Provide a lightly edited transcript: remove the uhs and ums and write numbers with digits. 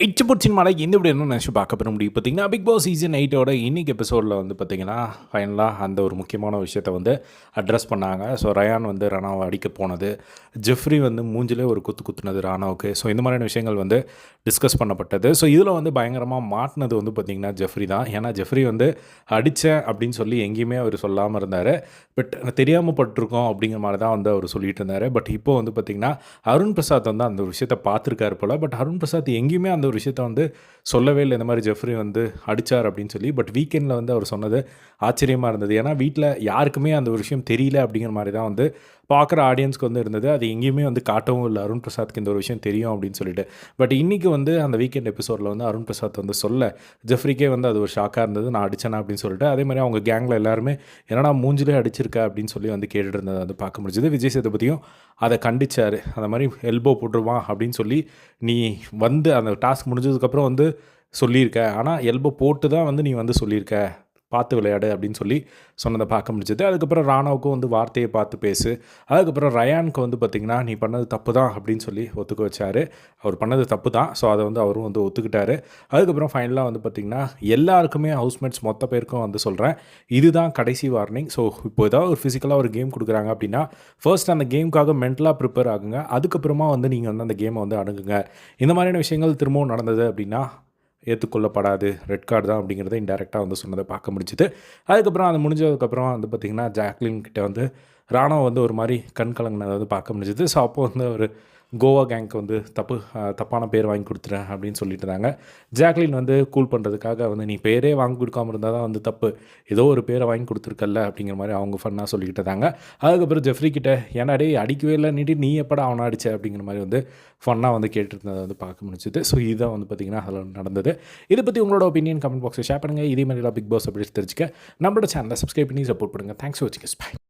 இச்சபுட் மழை இந்த இப்படி என்ன நினச்சி பார்க்க போகிற முடியும் பார்த்தீங்கன்னா பிக் பாஸ் சீசன் 8ஓட இன்னைக்கு எபிசோடில் வந்து பார்த்திங்கன்னா ஃபைனலாக அந்த ஒரு முக்கியமான விஷயத்தை வந்து அட்ரஸ் பண்ணாங்க. ஸோ ரயான் வந்து ராணாவை அடிக்க போனது, ஜெஃப்ரி வந்து மூஞ்சிலே ஒரு குத்துனது ராணாவுக்கு. ஸோ இந்த மாதிரியான விஷயங்கள் வந்து டிஸ்கஸ் பண்ணப்பட்டது. ஸோ இதில் வந்து பயங்கரமாக மாட்டினது வந்து பார்த்திங்கன்னா ஜெஃப்ரி தான். ஏன்னா ஜெஃப்ரி வந்து அடித்தேன் அப்படின்னு சொல்லி எங்கேயுமே அவர் சொல்லாமல் இருந்தார். பட் தெரியாமல் பட்டிருக்கோம் அப்படிங்கிற மாதிரி தான் வந்து அவர் சொல்லிட்டு இருந்தார். பட் இப்போ வந்து பார்த்திங்கன்னா அருண் பிரசாத் வந்து அந்த ஒரு விஷயத்தை பார்த்துருக்காரு போல். பட் அருண் பிரசாத் எங்கேயுமே அந்த ஒரு விஷயத்த வந்து சொல்லவே இல்லை, இந்த மாதிரி ஜெஃப்ரி வந்து அடித்தார் அப்படின்னு சொல்லி. பட் வீக்கெண்டில் வந்து அவர் சொன்னது ஆச்சரியமாக இருந்தது. ஏன்னா வீட்டில் யாருக்குமே அந்த ஒரு விஷயம் தெரியல அப்படிங்கிற மாதிரி தான் வந்து பார்க்குற ஆடியன்ஸ்க்கு வந்து இருந்தது. அது எங்கேயுமே வந்து காட்டவும் இல்லை அருண் பிரசாத்துக்கு இந்த ஒரு விஷயம் தெரியும் அப்படின்னு சொல்லிட்டு. பட் இன்றைக்கி வந்து அந்த வீக்கெண்ட் எபிசோடில் வந்து அருண் பிரசாத் வந்து சொல்ல ஜெஃப்ரிக்கே வந்து அது ஒரு ஷாக்காக இருந்தது, நான் அடித்தேனா அப்படின்னு சொல்லிட்டு. அதே மாதிரி அவங்க கேங்கில் எல்லாருமே என்னடா மூஞ்சிலே அடிச்சிருக்க அப்படின்னு சொல்லி வந்து கேட்டுட்டு இருந்ததை வந்து பார்க்க முடிஞ்சது. விஜய் சேதுபதியும் அதை கண்டிச்சார். அந்த மாதிரி எல்போ போட்டுருவான் அப்படின்னு சொல்லி நீ வந்து அந்த டாஸ்க் முடிஞ்சதுக்கப்புறம் வந்து சொல்லியிருக்க, ஆனால் எல்போ போட்டு தான் வந்து நீ வந்து சொல்லியிருக்க, பார்த்து விளையாடு அப்படின்னு சொல்லி சொன்னதை பார்க்க முடிஞ்சது. அதுக்கப்புறம் ராணாவுக்கும் வந்து வார்த்தையை பார்த்து பேசு. அதுக்கப்புறம் ரயானுக்கு வந்து பார்த்திங்கன்னா நீ பண்ணது தப்பு தான் அப்படின்னு சொல்லி ஒத்துக்க வச்சார். அவர் பண்ணது தப்பு தான். ஸோ அதை வந்து அவரும் வந்து ஒத்துக்கிட்டாரு. அதுக்கப்புறம் ஃபைனலாக வந்து பார்த்திங்கன்னா எல்லாருக்குமே ஹவுஸ்மேட்ஸ் மொத்த பேருக்கும் வந்து சொல்கிறேன், இதுதான் கடைசி வார்னிங். ஸோ இப்போ ஏதாவது ஒரு ஃபிசிக்கலாக ஒரு கேம் கொடுக்குறாங்க அப்படின்னா ஃபர்ஸ்ட் அந்த கேமுக்காக மென்டலாக ப்ரிப்பேர் ஆகுங்க. அதுக்கப்புறமா வந்து நீங்கள் வந்து அந்த கேமை வந்து அணுகுங்க. இந்த மாதிரியான விஷயங்கள் திரும்பவும் நடந்தது அப்படின்னா ஏற்றுக்கொள்ளப்படாது, ரெட் கார்டு தான் அப்படிங்கிறத இன்டெரக்டாக வந்து சொன்னதை பார்க்க முடிஞ்சுது. அதுக்கப்புறம் அது முடிஞ்சதுக்கப்புறம் வந்து பார்த்திங்கன்னா ஜாக்லின் கிட்டே வந்து ராணா வந்து ஒரு மாதிரி கண் கலங்கினதை வந்து பார்க்க முடிஞ்சுது. ஸோ அப்போது வந்து ஒரு கோவா கேங்க்கு வந்து தப்பான பேர் வாங்கி கொடுத்துறேன் அப்படின்னு சொல்லிட்டு இருந்தாங்க. ஜாக்லின் வந்து கூல் பண்ணுறதுக்காக வந்து நீ பேரே வாங்கி கொடுக்காம இருந்தால் தான் வந்து தப்பு, ஏதோ ஒரு பேரை வாங்கி கொடுத்துருக்கல்ல அப்படிங்கிற மாதிரி அவங்க ஃபன்னாக சொல்லிக்கிட்டு இருந்தாங்க. அதுக்கப்புறம் ஜெஃப்ரி கிட்ட ஏன்னா டே அடிக்கவே இல்லை நீட்டி நீ எப்படா அவனை அடிச்ச அப்படிங்கிற மாதிரி வந்து ஃபன்னாக வந்து கேட்டுருந்ததை வந்து பார்க்க முடிஞ்சுது. ஸோ இதுதான் வந்து பார்த்திங்கன்னா அதில் நடந்தது. இதை பற்றி உங்களோட ஒப்பீனியன் கமெண்ட் பாக்ஸில் ஷேர் பண்ணுங்கள். இதே மாதிரி பிக் பாஸ் அப்படி தெரிஞ்சுக்க நம்மளோட சேனலை சப்ஸ்கிரைப் பண்ணி சப்போர்ட் பண்ணுங்கள். தேங்க்ஸ் ஃபார் வாட்சிங். பை.